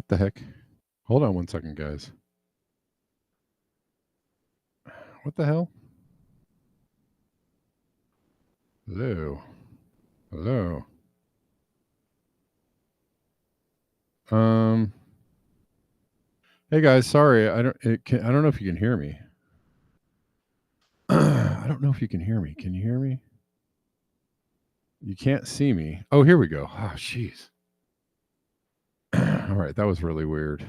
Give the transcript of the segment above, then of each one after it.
What the heck? Hold on one second, guys. What the hell? Hello. Hello. Hey guys, sorry. I don't know if you can hear me. I don't know if you can hear me. Can you hear me? You can't see me. Oh, here we go. Oh, jeez. All right, that was really weird.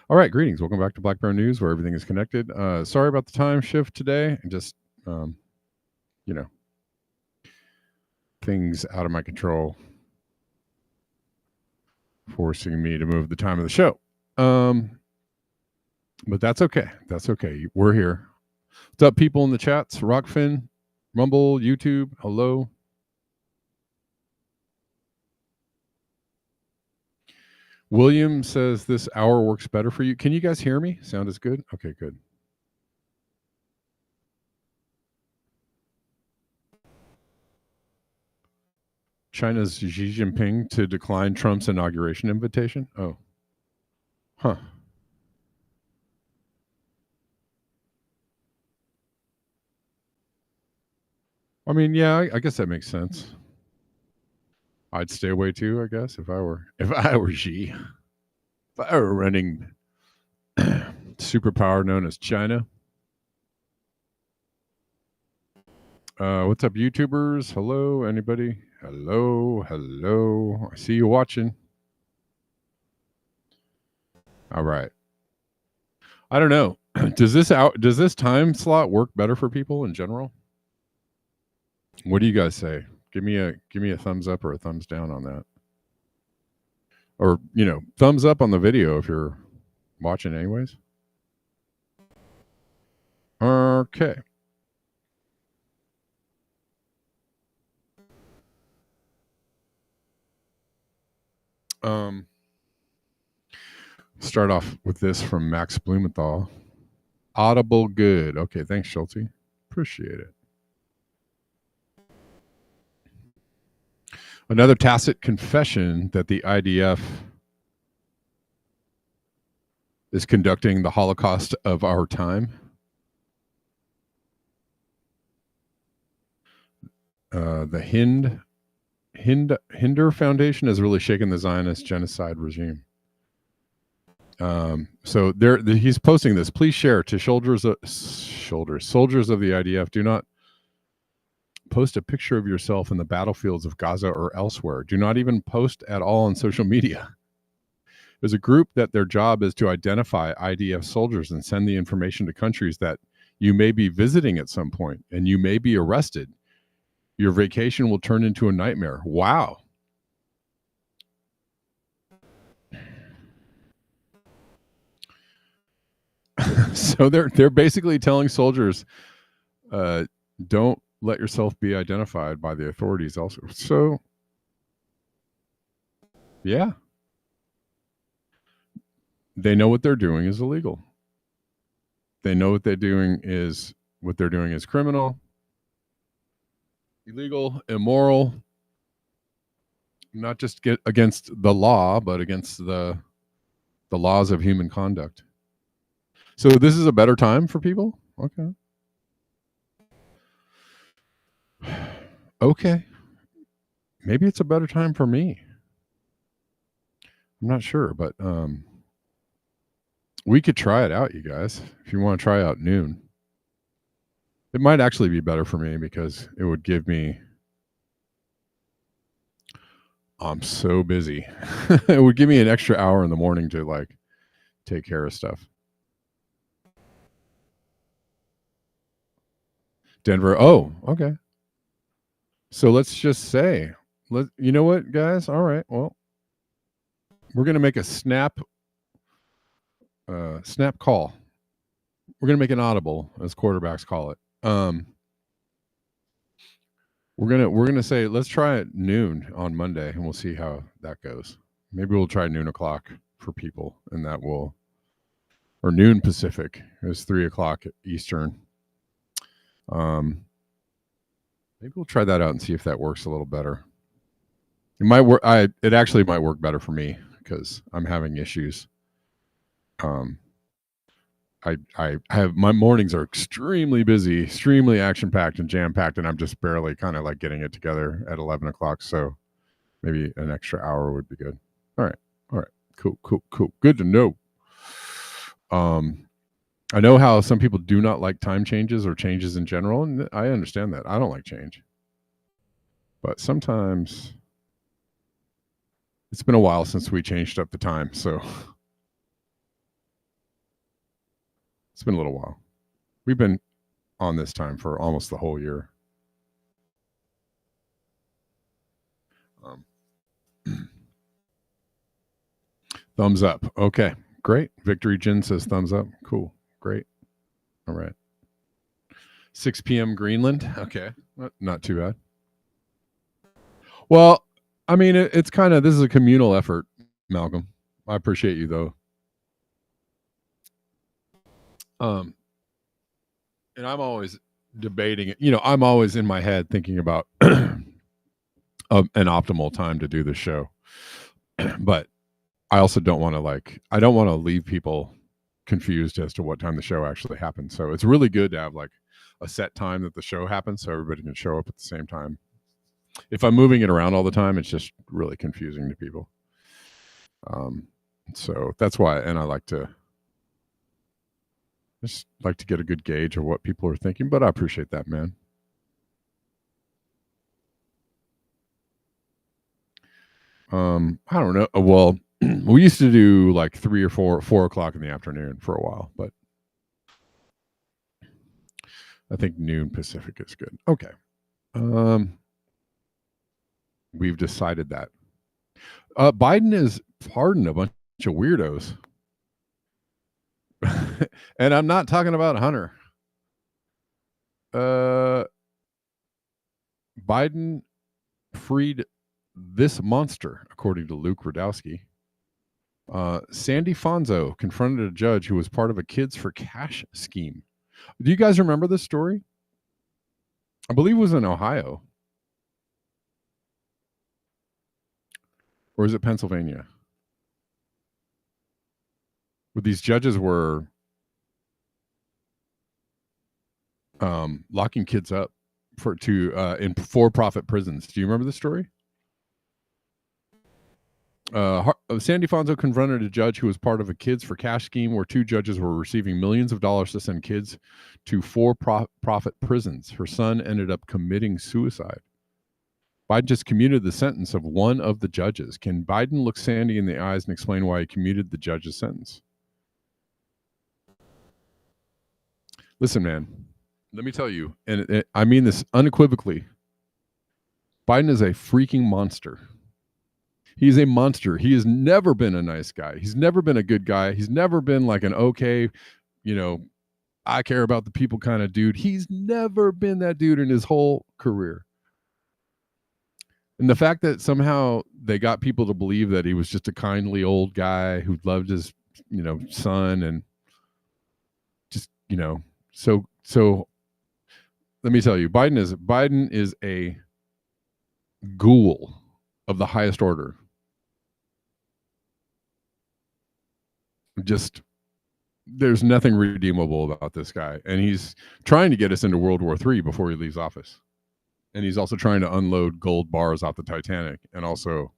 All right, greetings. Welcome back to Black Bear News, where everything is connected. Sorry about the time shift today. Just, things out of my control, forcing me to move the time of the show. But that's okay. That's okay. We're here. What's up, people in the chats? Rockfin, Rumble, YouTube. Hello. William says this hour works better for you. Can you guys hear me? Sound is good? Okay, good. China's Xi Jinping to decline Trump's inauguration invitation? Oh. Huh. I mean, yeah, I guess that makes sense. I'd stay away too, I guess, if I were Xi. If I were running superpower known as China. What's up, YouTubers? Hello, anybody? Hello. I see you watching. All right. I don't know. Does this time slot work better for people in general? What do you guys say? Give me a thumbs up or a thumbs down on that. Or, thumbs up on the video if you're watching anyways. Okay. Start off with this from Max Blumenthal. Audible good. Okay, thanks, Schulte. Appreciate it. Another tacit confession that the IDF is conducting the Holocaust of our time. The Hinder Foundation has really shaken the Zionist genocide regime. So he's posting this. Please share to soldiers of the IDF. Do not post a picture of yourself in the battlefields of Gaza or elsewhere. Do not even post at all on social media. There's a group that their job is to identify IDF soldiers and send the information to countries that you may be visiting at some point, and you may be arrested. Your vacation will turn into a nightmare. Wow. So they're basically telling soldiers, don't let yourself be identified by the authorities also. So, yeah. They know what they're doing is illegal. They know what they're doing is criminal, illegal, immoral, not just against the law, but against the laws of human conduct. So this is a better time for people? Okay. Okay. Maybe it's a better time for me. I'm not sure, but we could try it out, you guys. If you want to try out noon. It might actually be better for me because it would give me... I'm so busy. It would give me an extra hour in the morning to take care of stuff. Denver. Oh, okay. So let's just say, you know what, guys? All right. Well, we're going to make a snap call. We're going to make an audible, as quarterbacks call it. We're going to say, let's try it noon on Monday, and we'll see how that goes. Maybe we'll try noon o'clock for people, and that will, or noon Pacific. It was 3:00 Eastern. Maybe we'll try that out and see if that works a little better. It might work. It actually might work better for me because I'm having issues. I have, my mornings are extremely busy, extremely action packed and jam packed, and I'm just barely kind of like getting it together at 11 o'clock. So maybe an extra hour would be good. All right, cool. Good to know. I know how some people do not like time changes or changes in general, and I understand that. I don't like change, but sometimes it's been a while since we changed up the time, so it's been a little while. We've been on this time for almost the whole year. Thumbs up. Okay, great. Victory Jen says thumbs up. Cool, great. All right. 6 p.m. Greenland. Okay, not too bad. Well, I mean, it's kind of, this is a communal effort, Malcolm. I appreciate you though. And I'm always debating it. You know, I'm always in my head thinking about an optimal time to do the show. But I also don't want to I don't want to leave people confused as to what time the show actually happens. So it's really good to have like a set time that the show happens so everybody can show up at the same time. If I'm moving it around all the time, it's just really confusing to people. So that's why, and I just like to get a good gauge of what people are thinking, but I appreciate that, man. I don't know. Well, we used to do like 3 or 4 o'clock in the afternoon for a while, but I think noon Pacific is good. Okay. We've decided that. Biden has pardoned a bunch of weirdos. And I'm not talking about Hunter. Biden freed this monster, according to Luke Radowski. Sandy Fonzo confronted a judge who was part of a Kids for Cash scheme. Do you guys remember this story? I believe it was in Ohio. Or is it Pennsylvania? Where these judges were locking kids up in for-profit prisons. Do you remember this story? Sandy Fonzo confronted a judge who was part of a Kids for Cash scheme where 2 judges were receiving millions of dollars to send kids to for-profit prisons. Her son ended up committing suicide. Biden just commuted the sentence of one of the judges. Can Biden look Sandy in the eyes and explain why he commuted the judge's sentence? Listen, man, let me tell you, and I mean this unequivocally, Biden is a freaking monster. He's a monster. He has never been a nice guy. He's never been a good guy. He's never been like an okay, I care about the people kind of dude. He's never been that dude in his whole career. And the fact that somehow they got people to believe that he was just a kindly old guy who loved his, son and just, so let me tell you, Biden is a ghoul of the highest order. Just, there's nothing redeemable about this guy. And he's trying to get us into World War III before he leaves office. And he's also trying to unload gold bars off the Titanic and also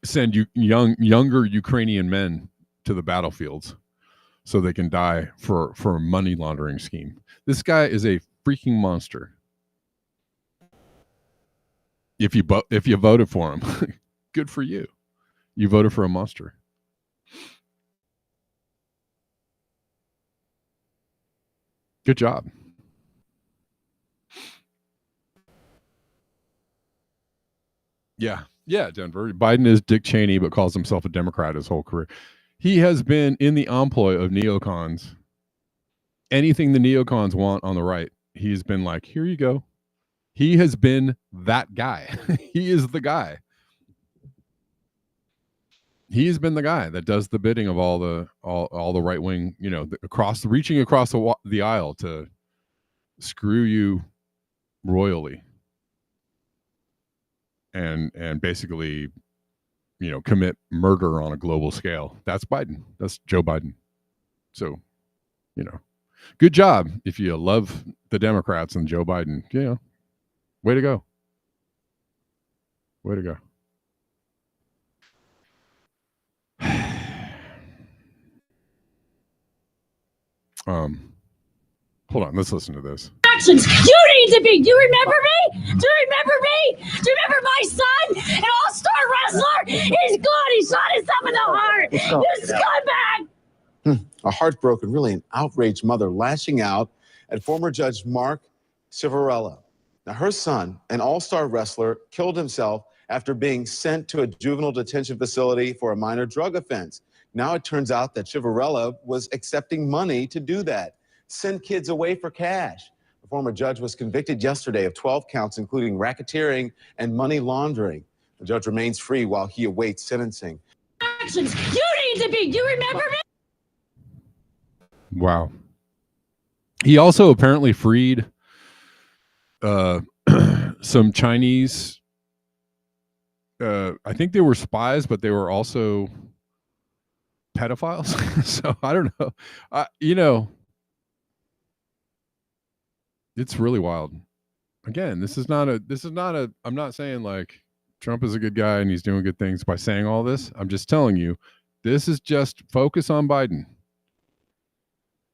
send younger Ukrainian men to the battlefields so they can die for a money laundering scheme. This guy is a freaking monster. If you voted for him, good for you. You voted for a monster. Good job. Yeah, Denver. Biden is Dick Cheney, but calls himself a Democrat his whole career. He has been in the employ of neocons. Anything the neocons want on the right, he's been like, here you go. He has been that guy. He is the guy. He's been the guy that does the bidding of all the right wing, reaching across the aisle to screw you royally. and basically, commit murder on a global scale. That's Biden. That's Joe Biden. So, good job if you love the Democrats and Joe Biden. Way to go. Way to go. Hold on. Let's listen to this. Actions. You need to be. Do you remember me? Do you remember me? Do you remember my son? An all-star wrestler? He's good. He shot himself in the heart. You scumbag. A heartbroken, really an outraged mother lashing out at former Judge Mark Civarella. Now, her son, an all-star wrestler, killed himself after being sent to a juvenile detention facility for a minor drug offense. Now it turns out that Civarella was accepting money to do that, send kids away for cash. The former judge was convicted yesterday of 12 counts, including racketeering and money laundering. The judge remains free while he awaits sentencing. Actions. You need to be. Do you remember me? Wow. He also apparently freed some Chinese, I think they were spies, but they were also pedophiles. So I don't know. It's really wild. Again, this is not a, I'm not saying like Trump is a good guy and he's doing good things by saying all this. I'm just telling you, this is just focus on Biden.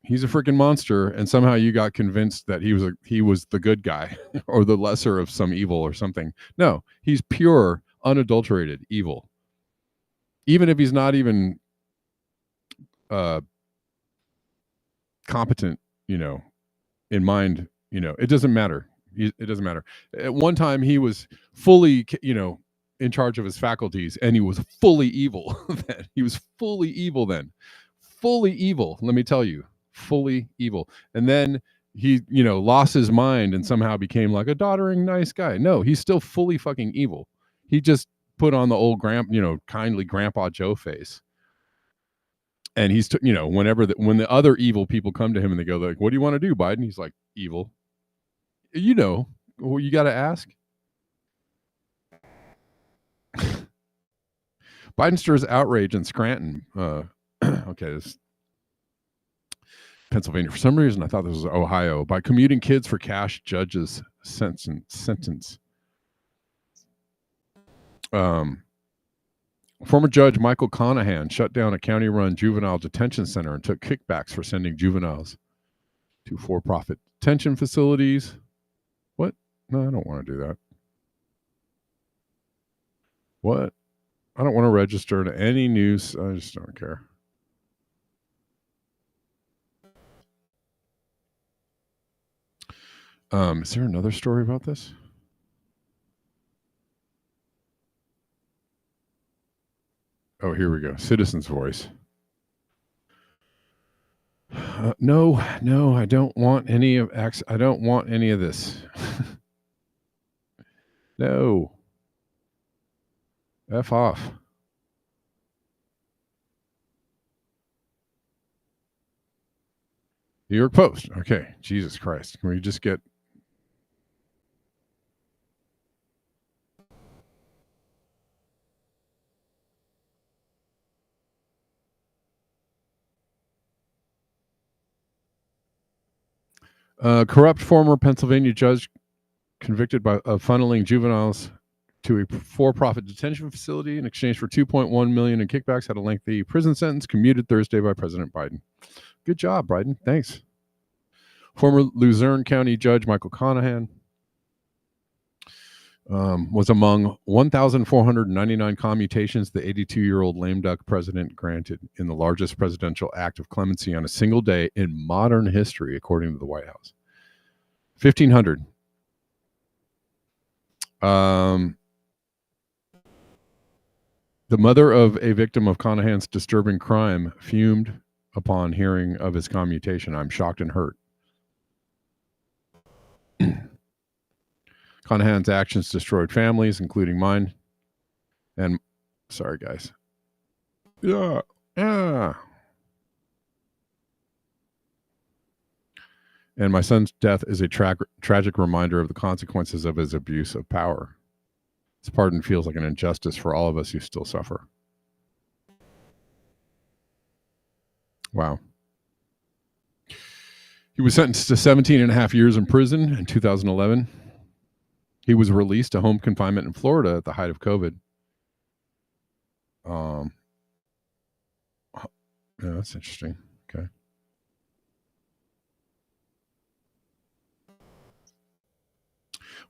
He's a freaking monster, and somehow you got convinced that he was the good guy or the lesser of some evil or something. No, he's pure, unadulterated evil. Even if he's not even competent, in mind, it doesn't matter. It doesn't matter. At one time, he was fully, in charge of his faculties, and he was fully evil. Then he was fully evil. Fully evil. Let me tell you. Fully evil. And then he lost his mind and somehow became like a doddering nice guy. No, he's still fully fucking evil. He just put on the old kindly Grandpa Joe face, and he's when the other evil people come to him and they go like, what do you want to do, Biden? He's like, evil. Well, you got to ask. Biden stirs outrage in Scranton. Okay, this Pennsylvania. For some reason, I thought this was Ohio. By commuting kids for cash, judges sentence. Former Judge Michael Conahan shut down a county-run juvenile detention center and took kickbacks for sending juveniles to for-profit detention facilities. What? No, I don't want to do that. What? I don't want to register to any news. I just don't care. Is there another story about this? Oh, here we go. Citizen's Voice. No, I don't want any of I don't want any of this. No. F off. New York Post. Okay. Jesus Christ. Can we just get corrupt former Pennsylvania judge convicted of funneling juveniles to a for-profit detention facility in exchange for $2.1 million in kickbacks had a lengthy prison sentence commuted Thursday by President Biden. Good job, Biden. Thanks. Former Luzerne County Judge Michael Conahan was among 1,499 commutations the 82-year-old lame duck president granted in the largest presidential act of clemency on a single day in modern history, according to the White House. 1,500. The mother of a victim of Conahan's disturbing crime fumed upon hearing of his commutation. I'm shocked and hurt. Conahan's actions destroyed families, including mine. And sorry, guys. Yeah. And my son's death is a tragic reminder of the consequences of his abuse of power. This pardon feels like an injustice for all of us who still suffer. Wow. He was sentenced to 17 and a half years in prison in 2011. He was released to home confinement in Florida at the height of COVID. Yeah, that's interesting. Okay.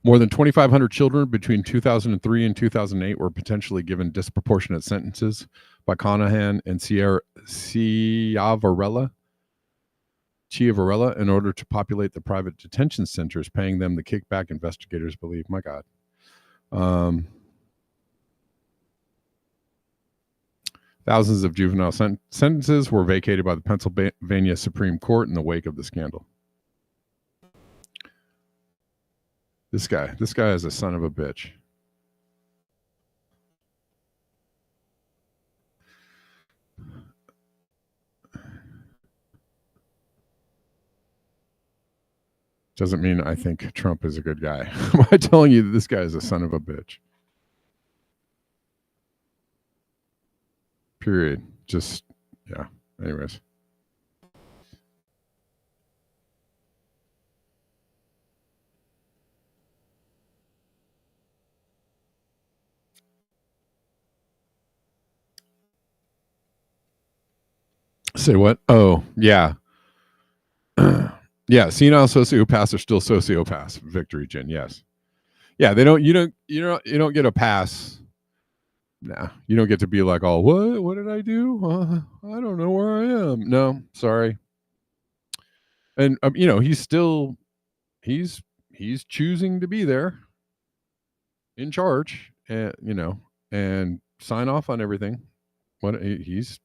More than 2,500 children between 2003 and 2008 were potentially given disproportionate sentences by Conahan and Chiavarella in order to populate the private detention centers, paying them the kickback investigators believe. My God. Thousands of juvenile sentences were vacated by the Pennsylvania Supreme Court in the wake of the scandal. This guy is a son of a bitch. Doesn't mean I think Trump is a good guy. Am I telling you that this guy is a son of a bitch? Period. Just, yeah. Anyways. Say what? Oh, yeah. Yeah, senile sociopaths are still sociopaths. Victory, Jen. Yes. Yeah, you don't get a pass. Nah, you don't get to be like, oh, what did I do? I don't know where I am. No, sorry. And he's choosing to be there in charge, and and sign off on everything. He's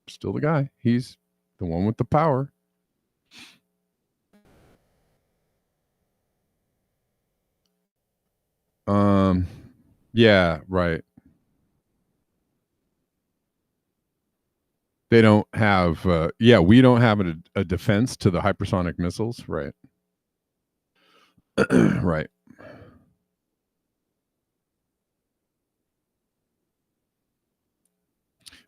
still the guy. He's the one with the power. Yeah, right. They don't have, we don't have a defense to the hypersonic missiles, right? Right.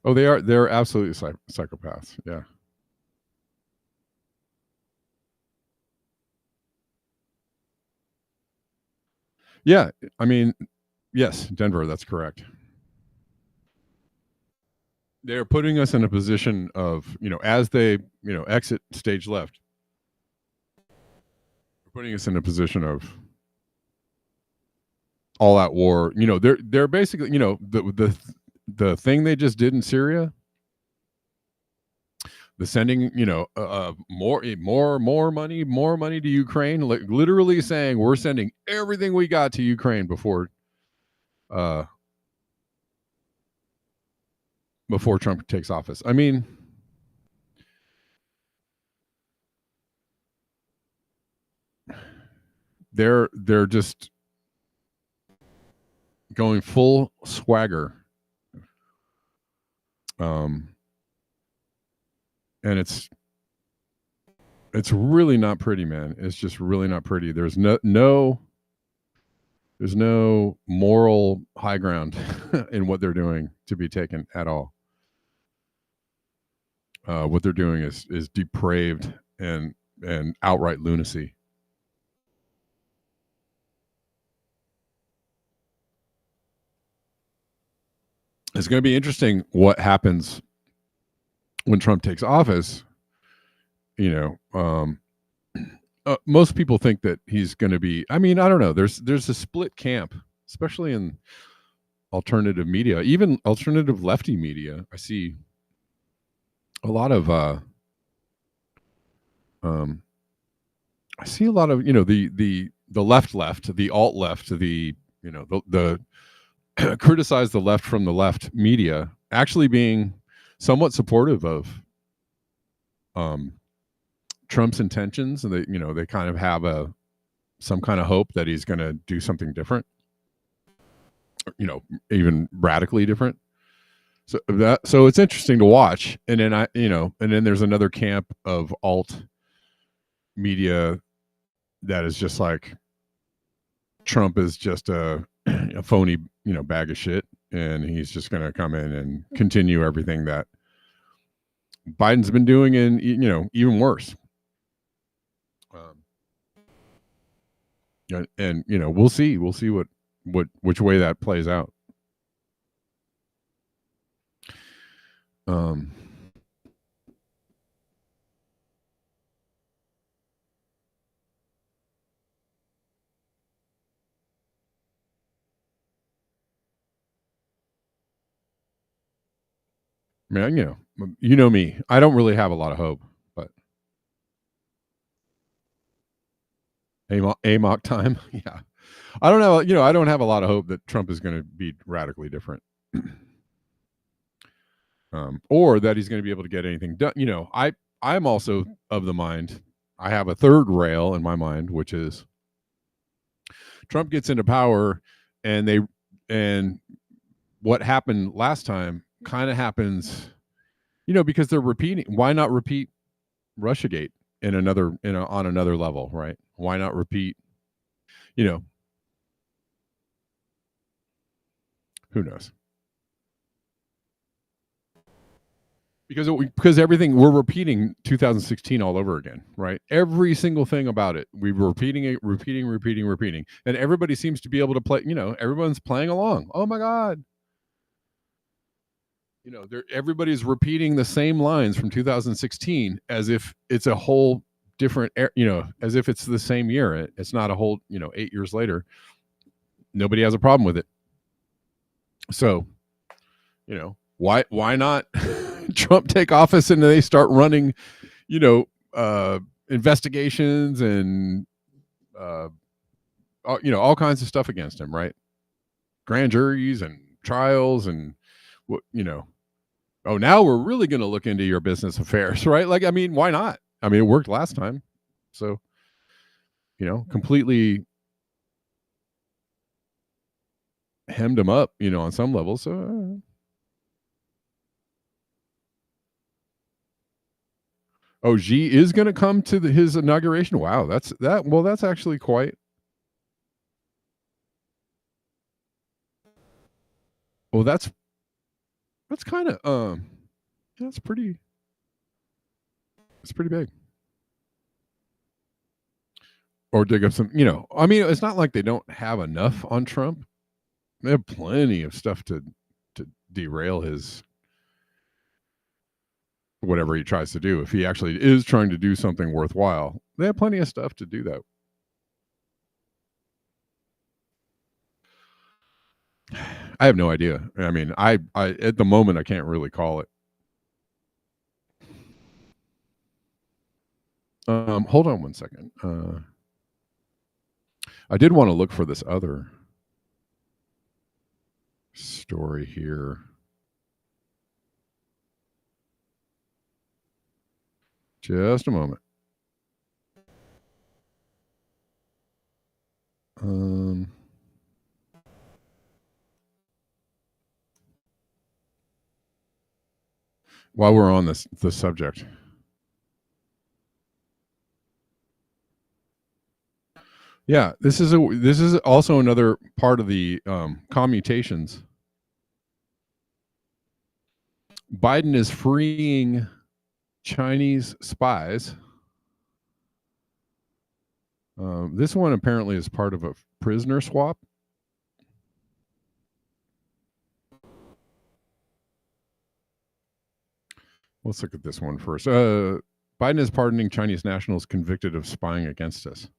Oh, they're absolutely psychopaths. Yeah. Yeah, I mean, yes, Denver, that's correct. They're putting us in a position of, as they, exit stage left, they're putting us in a position of all out war. They're basically, the thing they just did in Syria, the sending, more money to Ukraine, literally saying we're sending everything we got to Ukraine before Trump takes office. I mean, they're just going full swagger. And it's really not pretty, man. It's just really not pretty. There's no moral high ground in what they're doing to be taken at all. What they're doing is depraved and outright lunacy. It's going to be interesting what happens when Trump takes office. Most people think that he's going to be, I mean, I don't know. There's a split camp, especially in alternative media, even alternative lefty media. I see a lot of the left, the alt left, the criticize the left from the left media actually being somewhat supportive of Trump's intentions, and they kind of have some kind of hope that he's going to do something different, even radically different. So it's interesting to watch. And then there's another camp of alt media that is just like, Trump is just a a phony, bag of shit, and he's just going to come in and continue everything that Biden's been doing, and even worse. And we'll see which way that plays out. Man, you know me. I don't really have a lot of hope, but AMOC time. Yeah. I don't know. I don't have a lot of hope that Trump is going to be radically different. Or that he's going to be able to get anything done. I'm also of the mind, I have a third rail in my mind, which is Trump gets into power, and what happened last time kind of happens, because they're repeating. Why not repeat Russiagate on another level, right? Why not repeat, who knows? Because everything, we're repeating 2016 all over again, right? Every single thing about it, we're repeating it, repeating, and everybody seems to be able to play. Everyone's playing along. Oh my God! Everybody's repeating the same lines from 2016 as if it's a whole different, as if it's the same year. It's not a whole, 8 years later. Nobody has a problem with it. So, why not Trump take office and they start running, investigations and, all kinds of stuff against him, right? Grand juries and trials and now we're really going to look into your business affairs, right? Why not? It worked last time. So, completely hemmed him up, on some level. So, Xi is going to come to his inauguration. Wow, that's actually quite. Well, that's kind of that's pretty. It's pretty big. Or dig up some, it's not like they don't have enough on Trump. They have plenty of stuff to derail his whatever he tries to do. If he actually is trying to do something worthwhile, they have plenty of stuff to do that. I have no idea. I at the moment I can't really call it. Hold on one second. I did want to look for this other story here. Just a moment. While we're on this subject. Yeah, this is also another part of the commutations. Biden is freeing Chinese spies. This one apparently is part of a prisoner swap. Let's look at this one first. Biden is pardoning Chinese nationals convicted of spying against us.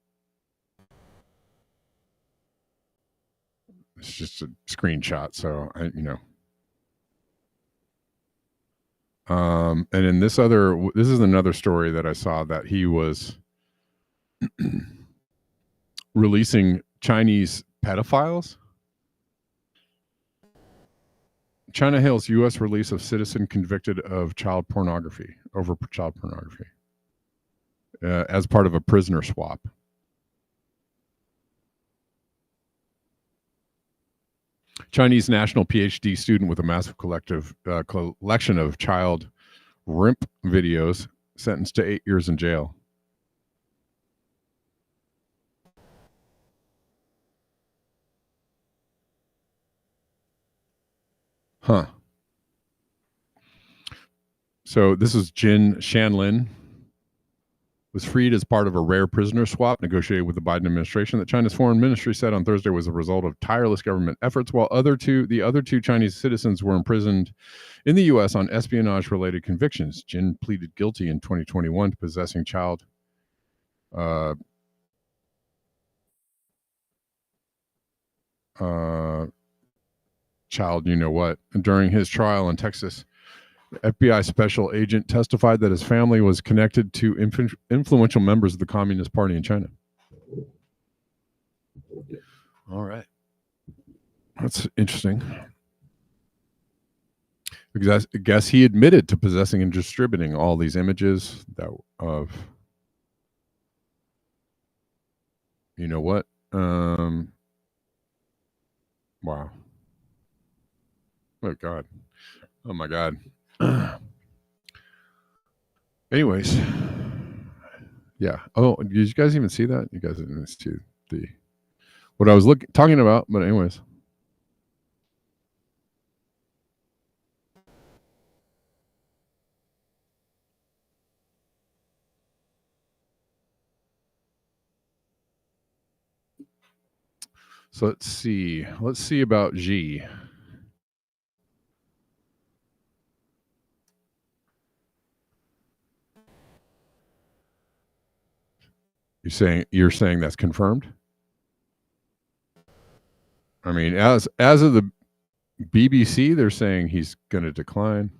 It's just a screenshot, so and in this is another story that I saw that he was releasing Chinese pedophiles. China hails U.S. release of citizen convicted of child pornography as part of a prisoner swap. Chinese national PhD student with a massive collection of child RIMP videos sentenced to 8 years in jail. Huh. So this is Jin Shanlin. Was freed as part of a rare prisoner swap negotiated with the Biden administration that China's foreign ministry said on Thursday was a result of tireless government efforts, while the other two Chinese citizens were imprisoned in the U.S. on espionage-related convictions. Jin pleaded guilty in 2021 to possessing child you know what. And during his trial in Texas, FBI special agent testified that his family was connected to influential members of the Communist Party in China. All right. That's interesting. Because I guess he admitted to possessing and distributing all these images that of, you know what? Wow. Oh, God. Oh, my God. Anyways. Yeah. Oh, did you guys even see that? You guys didn't see what I was talking about, but anyways. So let's see. Let's see about Xi. You're saying that's confirmed? I mean, as of the BBC, they're saying he's going to decline.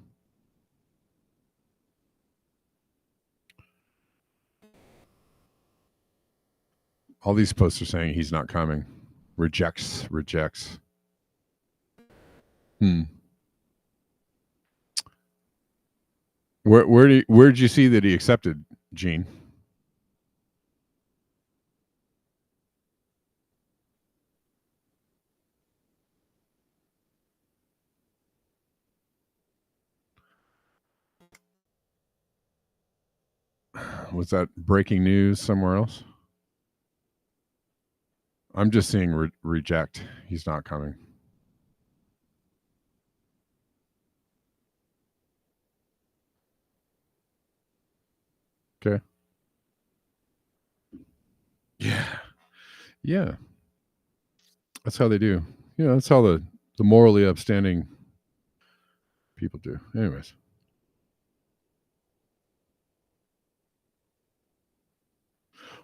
All these posts are saying he's not coming. Rejects. Where did you see that he accepted, Gene? Was that breaking news somewhere else? I'm just seeing reject. He's not coming. Okay. Yeah. That's how they do. Yeah, that's how the morally upstanding people do. Anyways.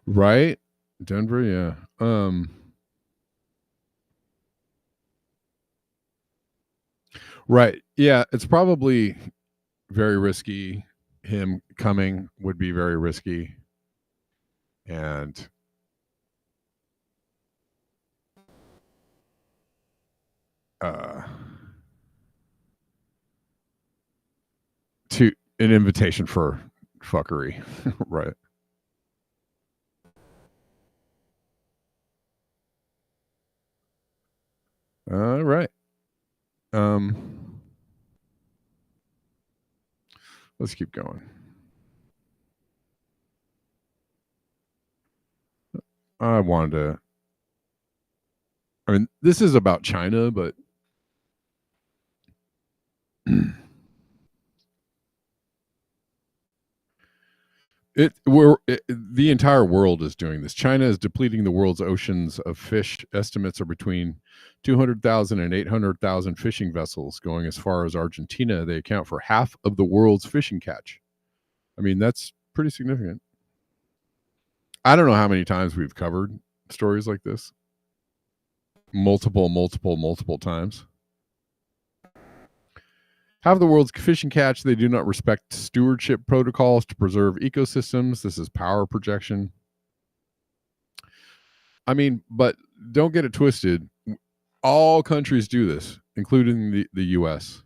Right? Denver, yeah. Right. Yeah, it's probably very risky. Him coming would be very risky. And to an invitation for fuckery. Right. All right. Let's keep going. I mean, this is about China, but the entire world is doing this. China is depleting the world's oceans of fish. Estimates are between 200,000 and 800,000 fishing vessels going as far as Argentina. They account for half of the world's fishing catch. I mean, that's pretty significant. I don't know how many times we've covered stories like this. Multiple times. Half of the world's fishing catch, they do not respect stewardship protocols to preserve ecosystems. This is power projection. I mean, but don't get it twisted. All countries do this, including the U.S.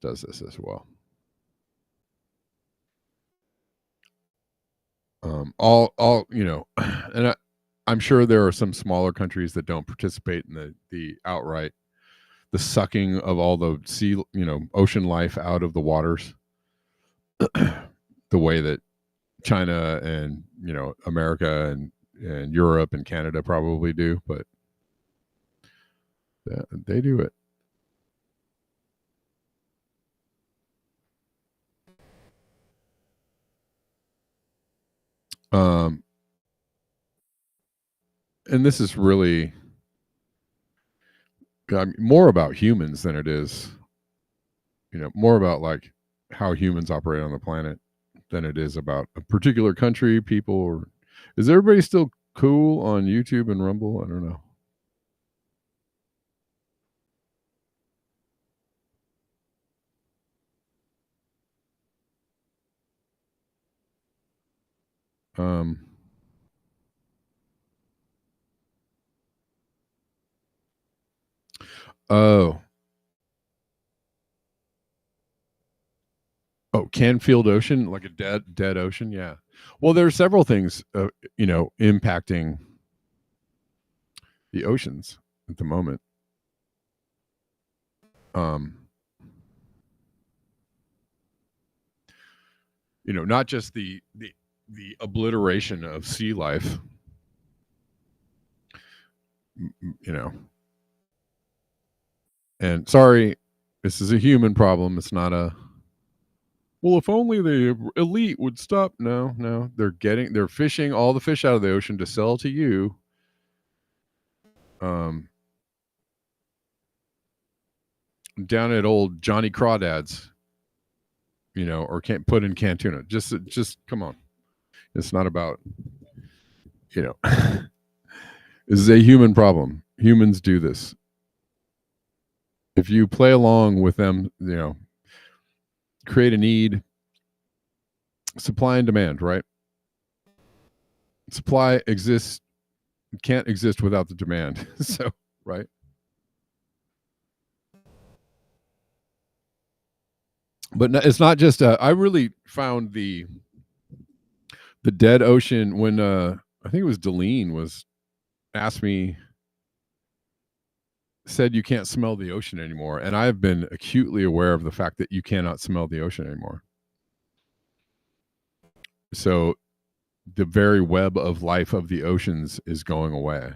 does this as well. All you know, and I'm sure there are some smaller countries that don't participate in the outright the sucking of all the ocean life out of the waters the way that China and America and Europe and Canada probably do, but they do it. And this is really more about humans than it is, more about like how humans operate on the planet than it is about a particular country, people. Or is everybody still cool on YouTube and Rumble? I don't know. Oh, Canfield Ocean, like a dead ocean. Yeah. Well, there are several things, impacting the oceans at the moment. Not just the obliteration of sea life, and sorry, this is a human problem. It's not a, well, if only the elite would stop. No, they're fishing all the fish out of the ocean to sell to you. Down at old Johnny Crawdads, or can't put in Cantuna. Just come on. It's not about, this is a human problem. Humans do this. If you play along with them, create a need, supply and demand, right? Supply exists, can't exist without the demand. So, right? But it's not just. I really found the dead ocean when I think it was Deline was asked me, said you can't smell the ocean anymore, and I've been acutely aware of the fact that you cannot smell the ocean anymore. So the very web of life of the oceans is going away.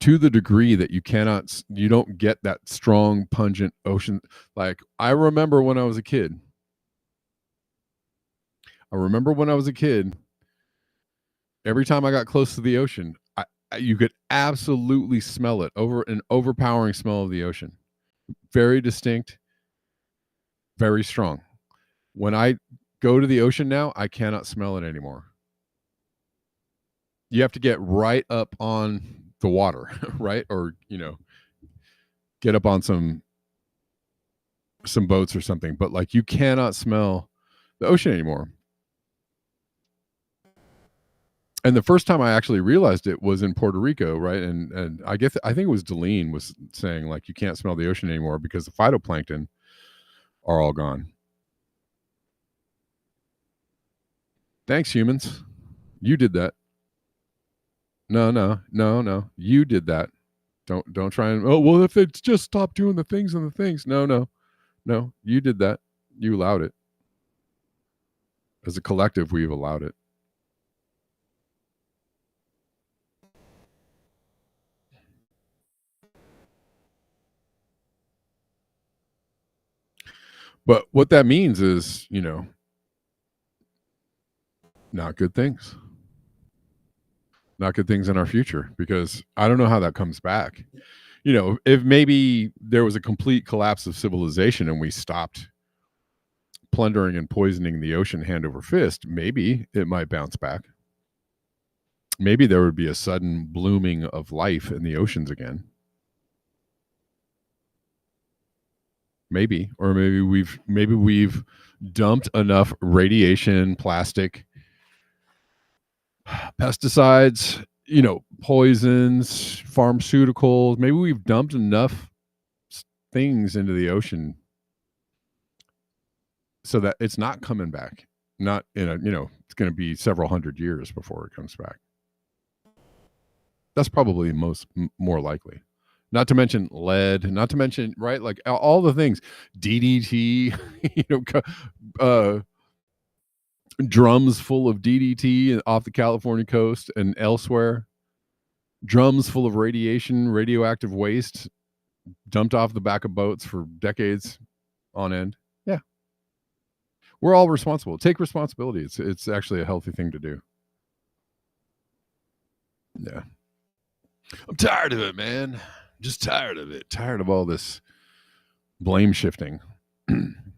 To the degree that you don't get that strong, pungent ocean. Like, I remember when I was a kid. Every time I got close to the ocean, you could absolutely smell it, an overpowering smell of the ocean. Very distinct, very strong. When I go to the ocean now, I cannot smell it anymore. You have to get right up on the water, right? Or, get up on some boats or something, but like, you cannot smell the ocean anymore. And the first time I actually realized it was in Puerto Rico, right? And I think it was Deline was saying, like, you can't smell the ocean anymore because the phytoplankton are all gone. Thanks, humans. You did that. No. You did that. Don't try and, oh, well, if they just stop doing the things and the things. No. You did that. You allowed it. As a collective, we've allowed it. But what that means is, not good things. Not good things in our future, because I don't know how that comes back. If maybe there was a complete collapse of civilization and we stopped plundering and poisoning the ocean hand over fist, maybe it might bounce back. Maybe there would be a sudden blooming of life in the oceans again. Maybe, or maybe we've dumped enough radiation, plastic, pesticides, poisons, pharmaceuticals. Maybe we've dumped enough things into the ocean so that it's not coming back. Not in a, it's going to be several hundred years before it comes back. That's probably more likely. Not to mention lead, not to mention, right, like all the things, DDT, drums full of DDT off the California coast and elsewhere, drums full of radioactive waste dumped off the back of boats for decades on end. Yeah, We're all responsible. Take responsibility. It's actually a healthy thing to do. Yeah. I'm tired of it, man. Just tired of it. Tired of all this blame shifting.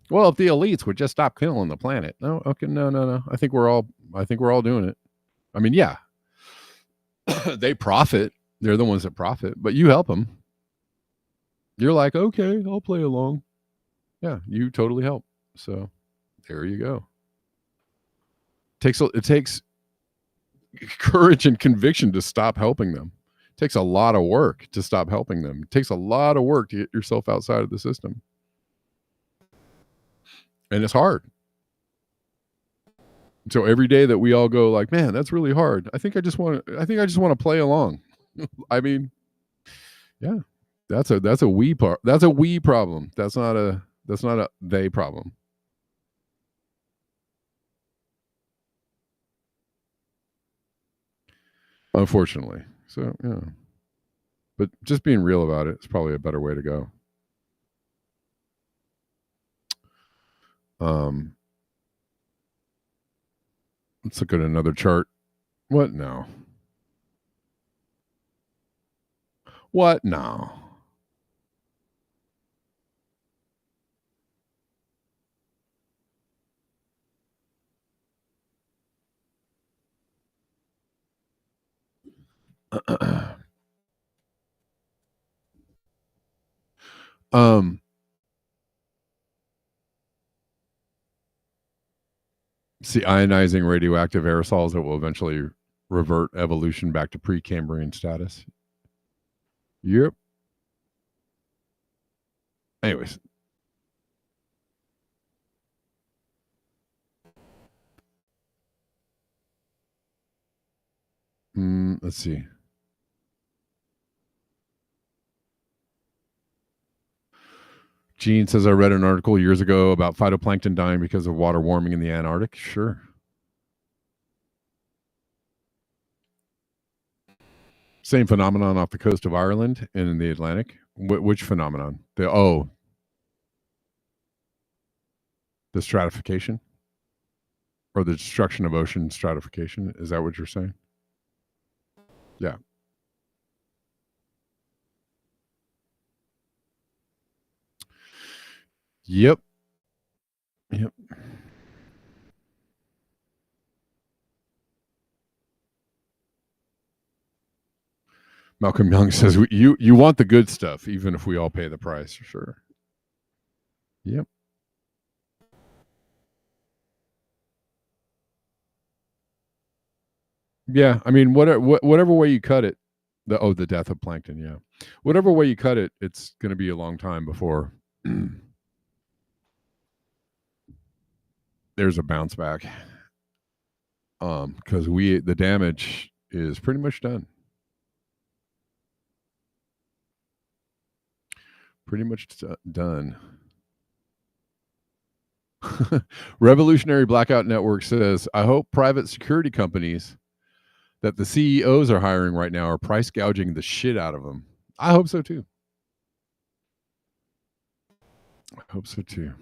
Well, if the elites would just stop killing the planet. No, okay, no. I think we're all doing it. I mean, yeah. They profit. They're the ones that profit, but you help them. You're like, okay, I'll play along. Yeah, you totally help. So there you go. It takes courage and conviction to stop helping them. It takes a lot of work to stop helping them. It takes a lot of work to get yourself outside of the system. And it's hard. So every day that we all go like, man, that's really hard. I think I just want to play along. I mean, yeah, that's a we part. That's a we problem. That's not a they problem. Unfortunately. So, yeah. But just being real about it is probably a better way to go. Let's look at another chart. What now? What now? See, ionizing radioactive aerosols that will eventually revert evolution back to Precambrian status. Yep. Anyways. Let's see. Gene says, I read an article years ago about phytoplankton dying because of water warming in the Antarctic. Sure. Same phenomenon off the coast of Ireland and in the Atlantic. Which phenomenon? The stratification? Or the destruction of ocean stratification? Is that what you're saying? Yeah. Yep. Malcolm Young says, you want the good stuff, even if we all pay the price. Sure. Yep. Yeah, I mean, whatever way you cut it, the death of plankton, yeah. Whatever way you cut it, it's going to be a long time before there's a bounce back. Because the damage is pretty much done. Pretty much done. Revolutionary Blackout Network says, I hope private security companies that the CEOs are hiring right now are price gouging the shit out of them. I hope so too. I hope so too.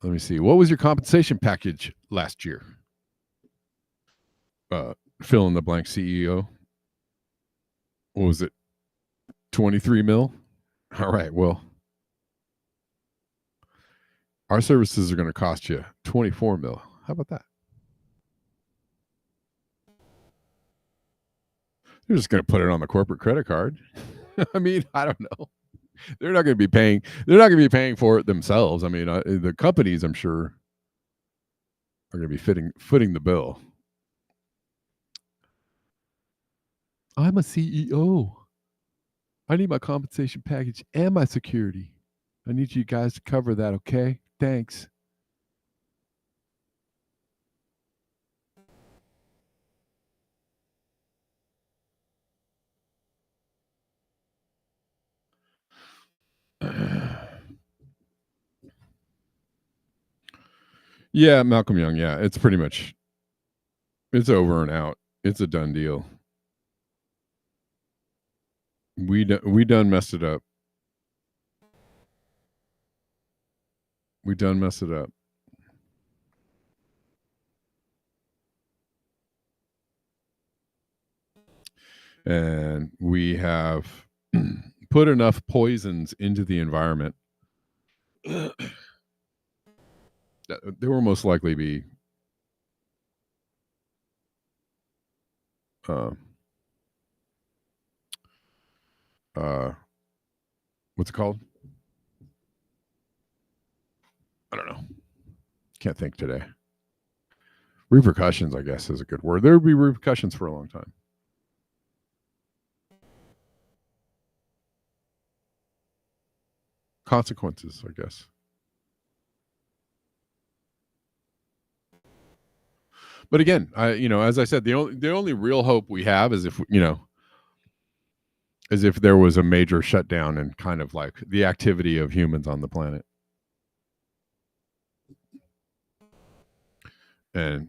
Let me see. What was your compensation package last year? Fill in the blank CEO. What was it? 23 mil? All right. Well, our services are going to cost you 24 mil. How about that? They're just going to put it on the corporate credit card. I mean, I don't know. They're not going to be paying. They're not going to be paying for it themselves. I mean, the companies, I'm sure, are going to be footing the bill. I'm a CEO. I need my compensation package and my security. I need you guys to cover that, okay? Thanks. Yeah, Malcolm Young. Yeah, it's pretty much, it's over and out. It's a done deal. We done messed it up. We done messed it up. And we have put enough poisons into the environment that there will most likely be what's it called? I don't know. Can't think today. Repercussions, I guess, is a good word. There would be repercussions for a long time. Consequences, I guess. But again, as I said, the only real hope we have is if there was a major shutdown and kind of like the activity of humans on the planet. And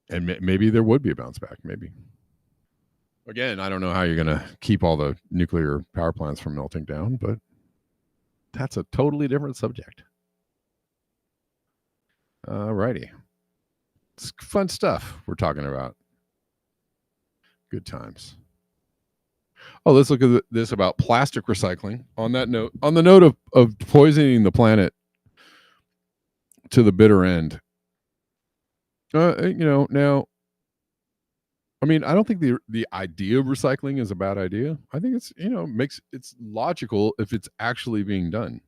maybe there would be a bounce back, maybe. Again, I don't know how you're going to keep all the nuclear power plants from melting down, but that's a totally different subject. Alrighty. It's fun stuff we're talking about. Good times. Oh, let's look at this about plastic recycling. On the note of poisoning the planet to the bitter end. Now, I mean, I don't think the idea of recycling is a bad idea. I think it's it's logical if it's actually being done.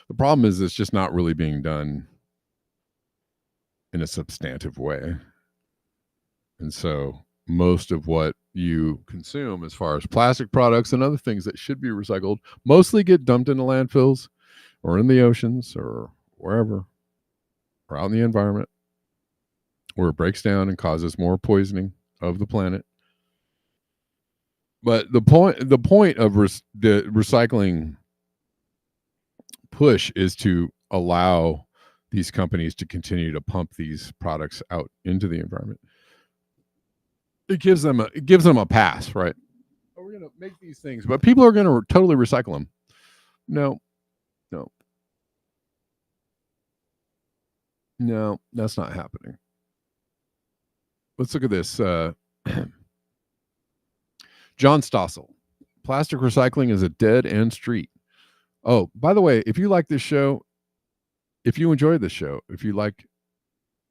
The problem is it's just not really being done in a substantive way. And so most of what you consume as far as plastic products and other things that should be recycled mostly get dumped into landfills or in the oceans or wherever or out in the environment where it breaks down and causes more poisoning of the planet. But the point of the recycling push is to allow these companies to continue to pump these products out into the environment. It gives them a pass, right? Oh, we're going to make these things, but people are going to totally recycle them. No, that's not happening. Let's look at this. John Stossel. Plastic recycling is a dead end street. Oh, by the way, if you like this show, if you enjoy the show, if you like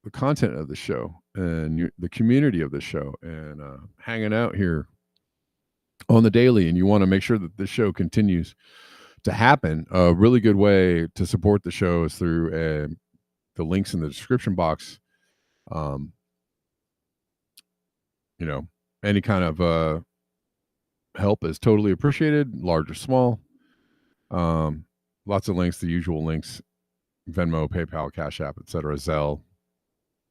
the content of the show and the community of the show and hanging out here on the daily, and you want to make sure that the show continues to happen, a really good way to support the show is through the links in the description box. Any kind of help is totally appreciated, large or small. Lots of links, the usual links: Venmo, PayPal, Cash App, etc., Zelle,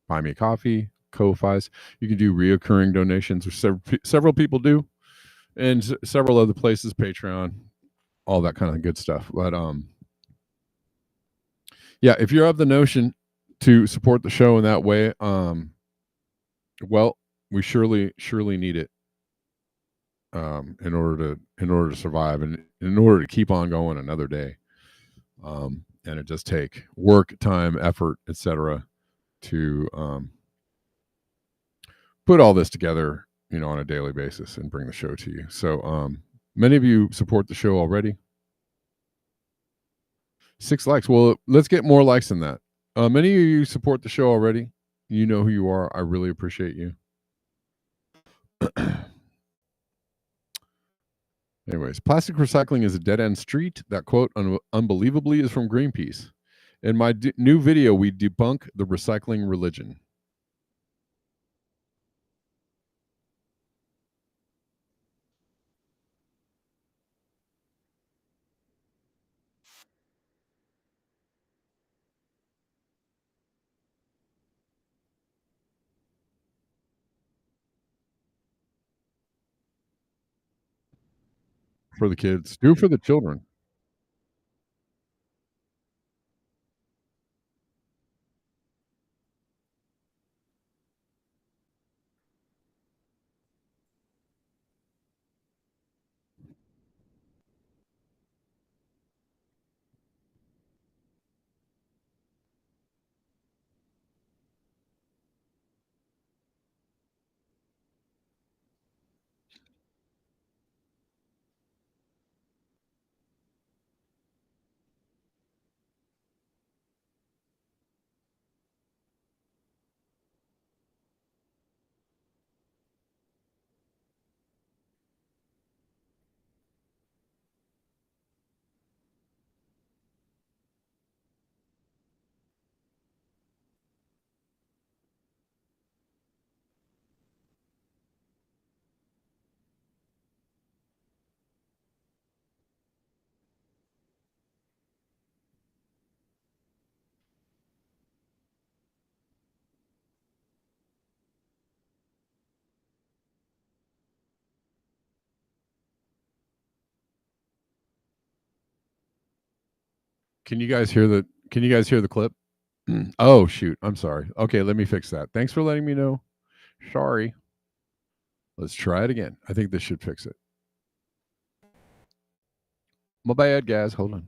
Buy Me a Coffee, Ko-Fi's. You can do reoccurring donations, which several people do, and several other places, Patreon, all that kind of good stuff. But yeah, if you're of the notion to support the show in that way, well, we surely need it in order to survive and in order to keep on going another day. And it does take work, time, effort, etc., to put all this together, on a daily basis and bring the show to you. So many of you support the show already. 6 likes. Well, let's get more likes than that. Many of you support the show already. You know who you are. I really appreciate you. Anyways, plastic recycling is a dead-end street. That quote, unbelievably, is from Greenpeace. In my new video, we debunk the recycling religion. For the kids. Do for the children. Can you guys hear the clip? Oh shoot, I'm sorry. Okay, let me fix that. Thanks for letting me know. Sorry. Let's try it again. I think this should fix it. My bad, guys. Hold on.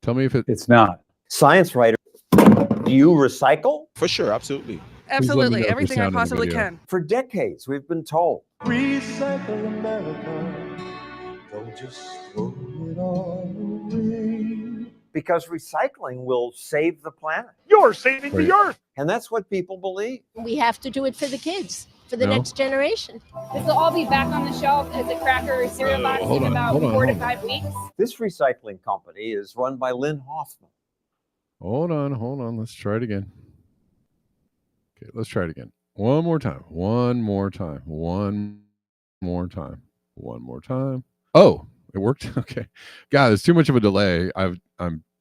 Tell me if It's not. Science writer, do you recycle? For sure, absolutely. Absolutely, Everything I possibly can. For decades, we've been told. Recycle America. Don't just throw it all away. Because recycling will save the planet. You're saving the earth. And that's what people believe. We have to do it for the kids, for the next generation. This will all be back on the shelf as a cracker or cereal box in about 4 to 5 weeks. This recycling company is run by Lynn Hoffman. Hold on. Let's try it again. Okay, let's try it again. One more time. Oh, it worked. Okay, God, there's too much of a delay.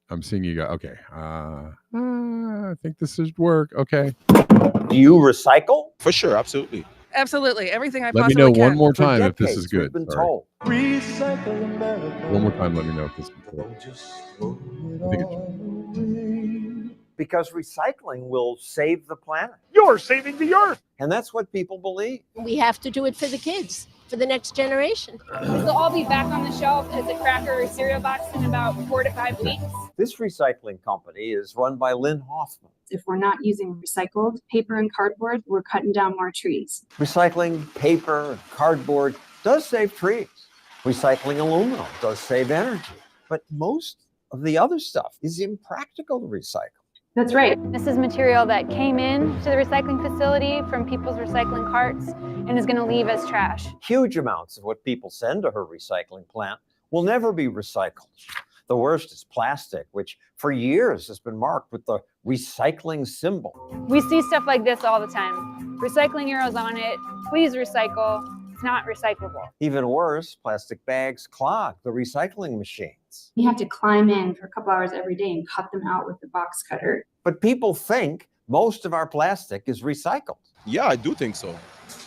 I'm seeing you guys. Okay, I think this should work. Okay. Do you recycle? For sure, absolutely. Absolutely. Everything I Let me possibly know can. one more For time if decades, this is good. We've been Sorry. told. Recycle America. One more time. Let me know if this is good. Don't just throw it I think all away. Because recycling will save the planet. You're saving the earth. And that's what people believe. We have to do it for the kids, for the next generation. This will all be back on the shelf as a cracker or cereal box in about 4 to 5 weeks. This recycling company is run by Lynn Hoffman. If we're not using recycled paper and cardboard, we're cutting down more trees. Recycling paper and cardboard does save trees. Recycling aluminum does save energy. But most of the other stuff is impractical to recycle. That's right. This is material that came in to the recycling facility from people's recycling carts and is going to leave as trash. Huge amounts of what people send to her recycling plant will never be recycled. The worst is plastic, which for years has been marked with the recycling symbol. We see stuff like this all the time. Recycling arrows on it. Please recycle. It's not recyclable. Even worse, plastic bags clog the recycling machines. You have to climb in for a couple hours every day and cut them out with the box cutter. But people think most of our plastic is recycled. Yeah, I do think so.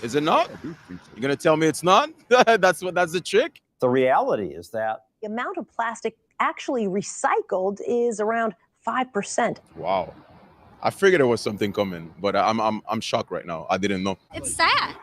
Is it not? You're gonna tell me it's not? That's the trick? The reality is that The amount of plastic actually recycled is around 5%. Wow. I figured there was something coming, but I'm shocked right now. I didn't know. It's sad.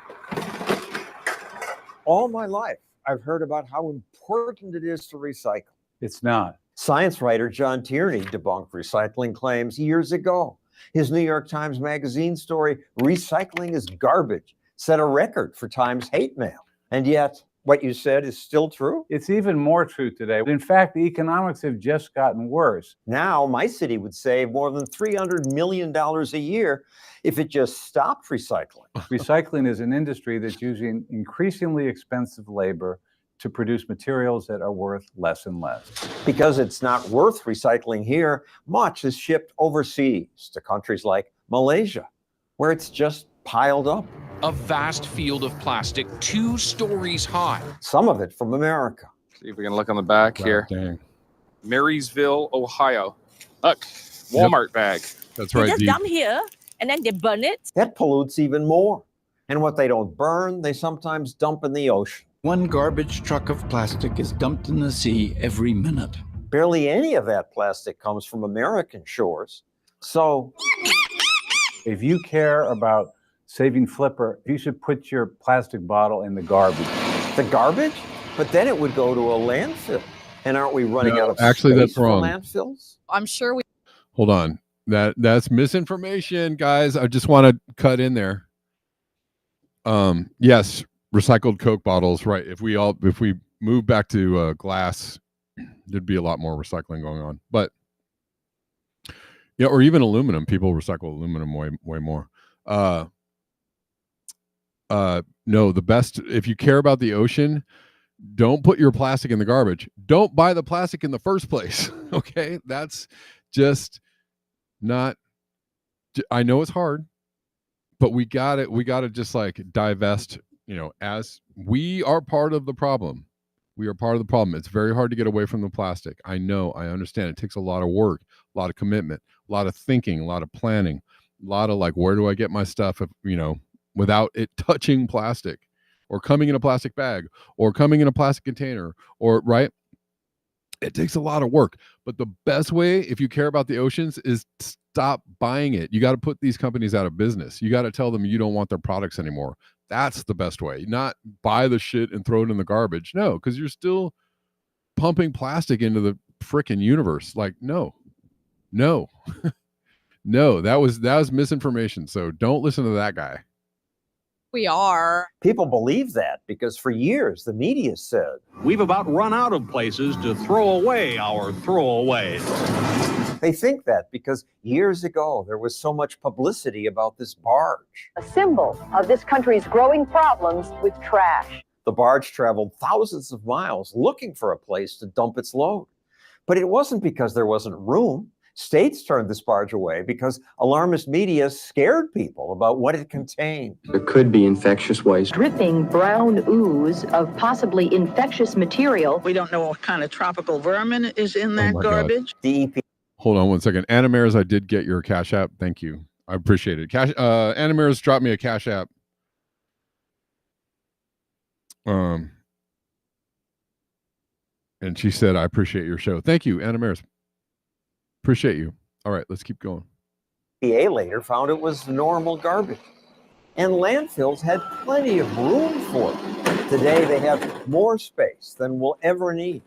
all my life, I've heard about how important it is to recycle. It's not. Science writer John Tierney debunked recycling claims years ago. His New York Times Magazine story, Recycling is Garbage, set a record for Times hate mail. And yet, what you said is still true? It's even more true today. In fact, the economics have just gotten worse. Now, my city would save more than $300 million a year if it just stopped recycling. Recycling is an industry that's using increasingly expensive labor to produce materials that are worth less and less. Because it's not worth recycling here, much is shipped overseas to countries like Malaysia, where it's just piled up. A vast field of plastic 2 stories high. Some of it from America. See if we can look on the back here. Dang. Marysville, Ohio. Look, Walmart bag. That's They right. just dump here and then they burn it. That pollutes even more. And what they don't burn, they sometimes dump in the ocean. 1 garbage truck of plastic is dumped in the sea every minute. Barely any of that plastic comes from American shores. So, if you care about saving Flipper, you should put your plastic bottle in the garbage. The garbage? But then it would go to a landfill. And aren't we running out of actually, space that's wrong. for landfills? I'm sure we. Hold on. That's misinformation, guys. I just want to cut in there. Yes, recycled Coke bottles, right. If we move back to glass, there'd be a lot more recycling going on. But yeah, or even aluminum. People recycle aluminum way more. No, the best, if you care about the ocean, don't put your plastic in the garbage. Don't buy the plastic in the first place. Okay? That's just not, I know it's hard, but we got to just like divest, as we are part of the problem. We are part of the problem. It's very hard to get away from the plastic. I know, I understand. It takes a lot of work, a lot of commitment, a lot of thinking, a lot of planning, a lot of like, where do I get my stuff, without it touching plastic or coming in a plastic bag or coming in a plastic container or right. It takes a lot of work. But the best way, if you care about the oceans, is stop buying it. You got to put these companies out of business. You got to tell them you don't want their products anymore. That's the best way. Not buy the shit and throw it in the garbage. No, because you're still pumping plastic into the frickin' universe. Like, no. No, that was misinformation. So don't listen to that guy. We are. People believe that because for years the media said, we've about run out of places to throw away our throwaways. They think that because years ago there was so much publicity about this barge. A symbol of this country's growing problems with trash. The barge traveled thousands of miles looking for a place to dump its load. But it wasn't because there wasn't room. States turned this barge away because alarmist media scared people about what it contained. There could be infectious waste. Dripping brown ooze of possibly infectious material. We don't know what kind of tropical vermin is in that garbage. DEP. Hold on one second. Animairs, I did get your Cash App. Thank you. I appreciate it. Animairs dropped me a Cash App. And she said, I appreciate your show. Thank you, Animairs. Appreciate you. All right, let's keep going. EPA later found it was normal garbage. And landfills had plenty of room for it. Today, they have more space than we'll ever need.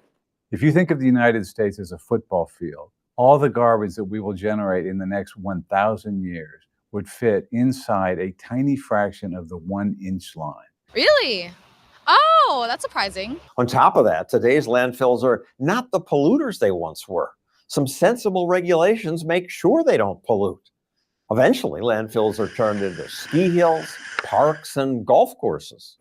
If you think of the United States as a football field, all the garbage that we will generate in the next 1,000 years would fit inside a tiny fraction of the 1-inch line. Really? Oh, that's surprising. On top of that, today's landfills are not the polluters they once were. Some sensible regulations make sure they don't pollute. Eventually, landfills are turned into ski hills, parks, and golf courses.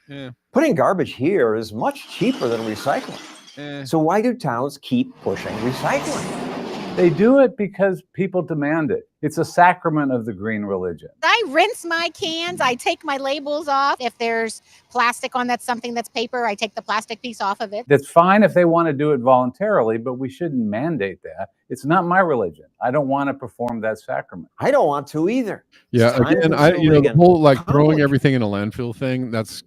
Yeah. Putting garbage here is much cheaper than recycling. So why do towns keep pushing recycling? They do it because people demand it. It's a sacrament of the green religion. I rinse my cans. I take my labels off. If there's plastic on that's something that's paper, I take the plastic piece off of it. That's fine if they want to do it voluntarily, but we shouldn't mandate that. It's not my religion. I don't want to perform that sacrament. I don't want to either. Yeah, again, the whole like throwing everything in a landfill thing, that's,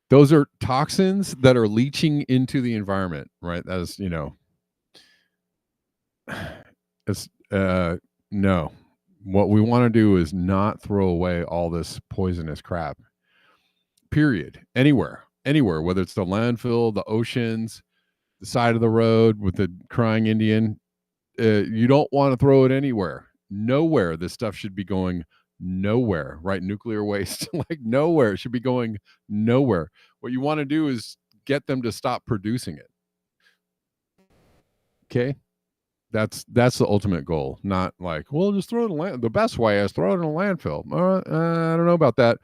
those are toxins that are leaching into the environment, right? That is, it's, no. What we want to do is not throw away all this poisonous crap. Period. Anywhere, whether it's the landfill, the oceans, the side of the road with the crying Indian, you don't want to throw it anywhere. Nowhere. This stuff should be going nowhere, right? Nuclear waste, like nowhere. It should be going nowhere. What you want to do is get them to stop producing it. Okay? That's the ultimate goal. Not like, well, just throw it in a the best way is throw it in a landfill. I don't know about that.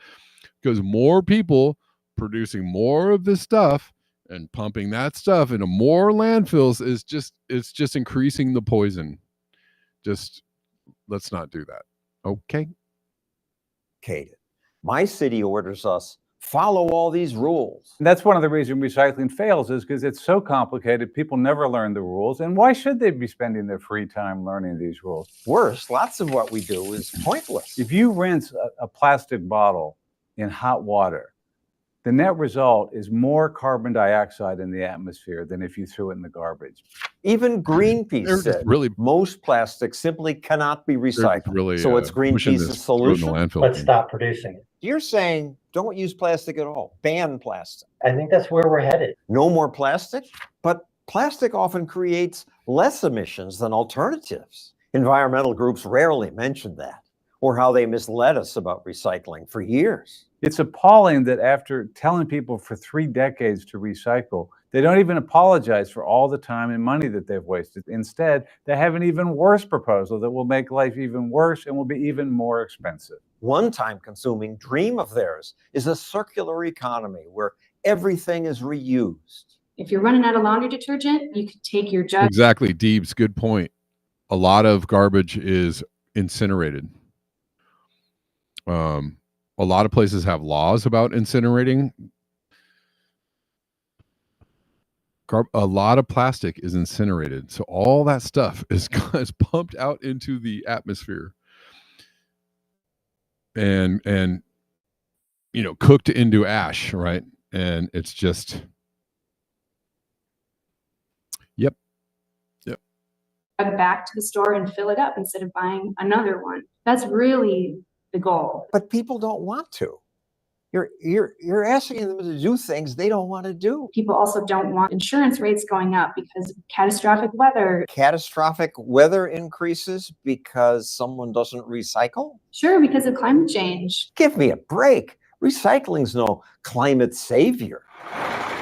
Because more people producing more of this stuff and pumping that stuff into more landfills is just increasing the poison. Just let's not do that. Okay. My city orders us follow all these rules. And that's one of the reasons recycling fails is because it's so complicated. People never learn the rules. And why should they be spending their free time learning these rules? Worse, lots of what we do is pointless. If you rinse a plastic bottle in hot water, the net result is more carbon dioxide in the atmosphere than if you threw it in the garbage. Even Greenpeace said most plastics simply cannot be recycled. So it's Greenpeace's solution. Let's stop producing it. You're saying don't use plastic at all. Ban plastic. I think that's where we're headed. No more plastic? But plastic often creates less emissions than alternatives. Environmental groups rarely mention that, or how they misled us about recycling for years. It's appalling that after telling people for 3 decades to recycle, they don't even apologize for all the time and money that they've wasted. Instead, they have an even worse proposal that will make life even worse and will be even more expensive. One time-consuming dream of theirs is a circular economy where everything is reused. If you're running out of laundry detergent, you could take your jug. Exactly, Deebs, good point. A lot of garbage is incinerated. A lot of places have laws about incinerating. A lot of plastic is incinerated. So all that stuff is pumped out into the atmosphere and cooked into ash, right? And it's just back to the store and fill it up instead of buying another one. That's really the goal. But people don't want to. You're asking them to do things they don't want to do. People also don't want insurance rates going up because of catastrophic weather. Catastrophic weather increases because someone doesn't recycle? Sure, because of climate change. Give me a break. Recycling's no climate savior.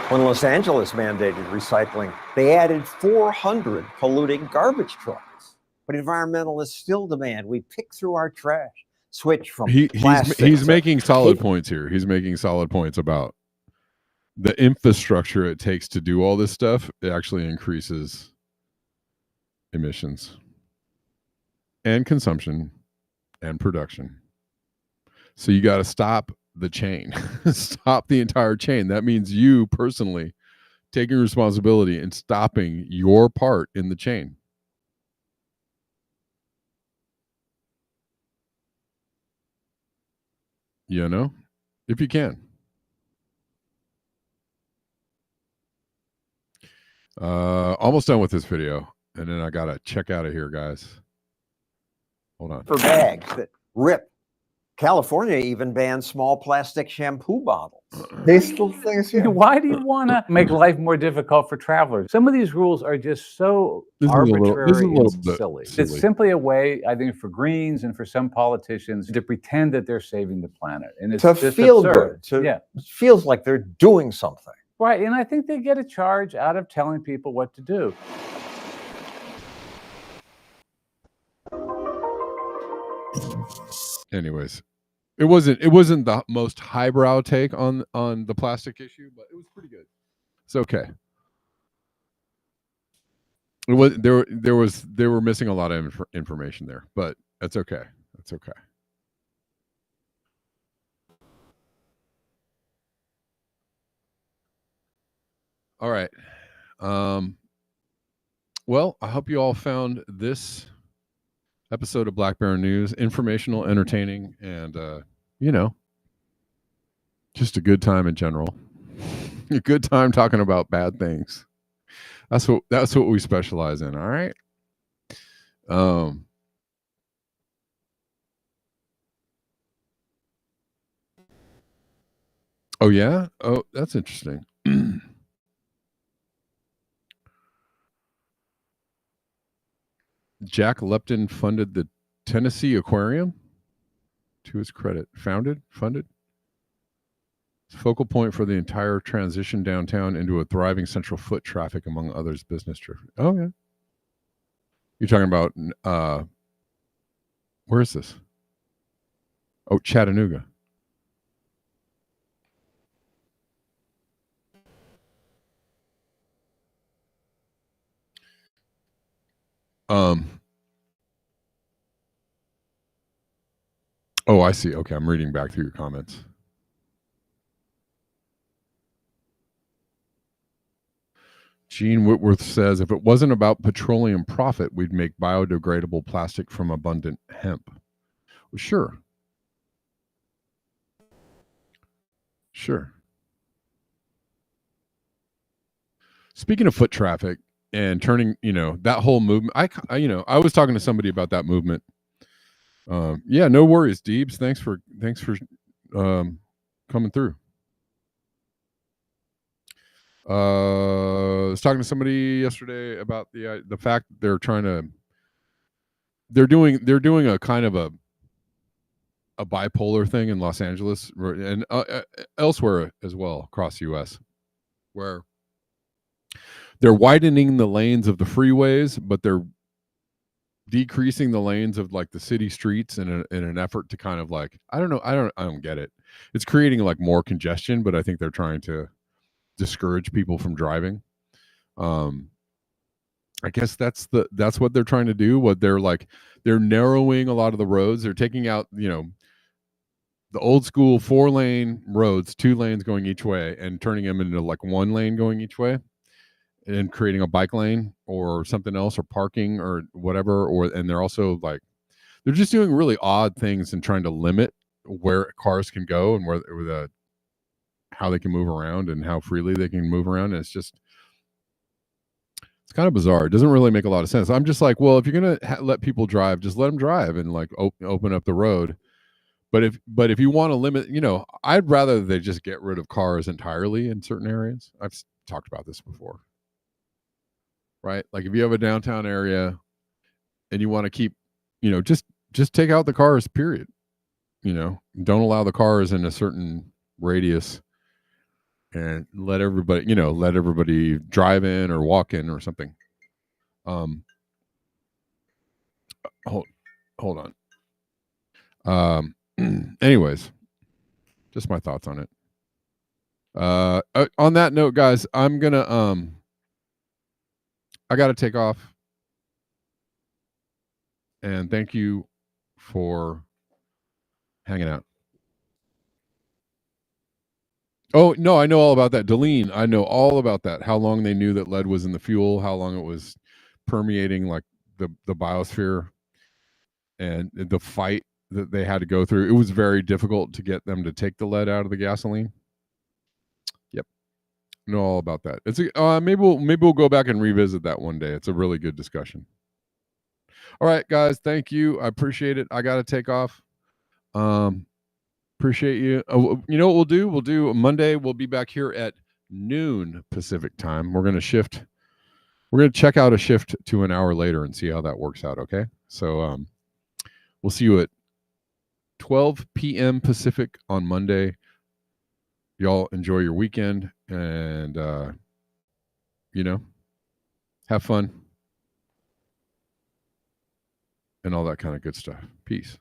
When Los Angeles mandated recycling, they added 400 polluting garbage trucks. But environmentalists still demand we pick through our trash, switch from plastic. He's making solid points here. He's making solid points about the infrastructure it takes to do all this stuff. It actually increases emissions and consumption and production. So you got to stop the chain. Stop the entire chain. That means you personally taking responsibility and stopping your part in the chain. You know, if you can. Almost done with this video, and then I gotta check out of here, guys. Hold on. For bags that rip. California even banned small plastic shampoo bottles. They still things here. Why do you want to make life more difficult for travelers? Some of these rules are just so arbitrary and silly. It's simply a way, I think, for Greens and for some politicians to pretend that they're saving the planet. And it's to just feel absurd. good. It feels like they're doing something. Right. And I think they get a charge out of telling people what to do. Anyways, it wasn't the most highbrow take on the plastic issue, but it was pretty good. It's okay. It was they were missing a lot of information there, but that's okay. That's okay. All right. Well, I hope you all found this episode of Black Bear News informational, entertaining, and you know, just a good time in general. A good time talking about bad things. That's what we specialize in. All right. Oh yeah. Oh, that's interesting. Jack Lepton funded the Tennessee Aquarium, to his credit. Funded. Focal point for the entire transition downtown into a thriving central foot traffic, among others, business traffic. Oh, yeah. You're talking about, where is this? Oh, Chattanooga. Oh, I see. Okay, I'm reading back through your comments. Gene Whitworth says, if it wasn't about petroleum profit, we'd make biodegradable plastic from abundant hemp. Well, sure. Sure. Speaking of foot traffic and turning, that whole movement, I was talking to somebody about that movement. Yeah, no worries, Deebs. Thanks for coming through. I was talking to somebody yesterday about the fact that they're doing a kind of a bipolar thing in Los Angeles and elsewhere as well across the U.S., where they're widening the lanes of the freeways, but they're decreasing the lanes of like the city streets in an effort to kind of like, I don't get it. It's creating like more congestion, but I think they're trying to discourage people from driving. I guess that's what they're trying to do. What they're narrowing a lot of the roads. They're taking out, the old school 4-lane roads, 2 lanes going each way, and turning them into like 1 lane going each way, and creating a bike lane or something else, or parking or whatever. And they're also they're just doing really odd things and trying to limit where cars can go and where how they can move around and how freely they can move around. And it's just, It's kind of bizarre. It doesn't really make a lot of sense. I'm just like, well, if you're gonna let people drive, just let them drive and like open up the road. But if you want to limit, I'd rather they just get rid of cars entirely in certain areas. I've talked about this before, right? Like if you have a downtown area and you want to keep, just take out the cars, period. Don't allow the cars in a certain radius and let everybody drive in or walk in or something. Hold on. Anyways, just my thoughts on it. On that note, guys, I'm gonna I gotta take off. And thank you for hanging out. Oh, no, I know all about that. Delene, I know all about that. How long they knew that lead was in the fuel, how long it was permeating like the biosphere, and the fight that they had to go through. It was very difficult to get them to take the lead out of the gasoline. Yep. Know all about that. It's maybe we'll go back and revisit that one day. It's a really good discussion. All right, guys, thank you. I appreciate it. I got to take off. Appreciate you. You know what we'll do? We'll do Monday. We'll be back here at noon Pacific time. We're going to shift. We're going to check out a shift to an hour later and see how that works out. Okay. So we'll see you at 12 p.m. Pacific on Monday. Y'all enjoy your weekend and, have fun and all that kind of good stuff. Peace.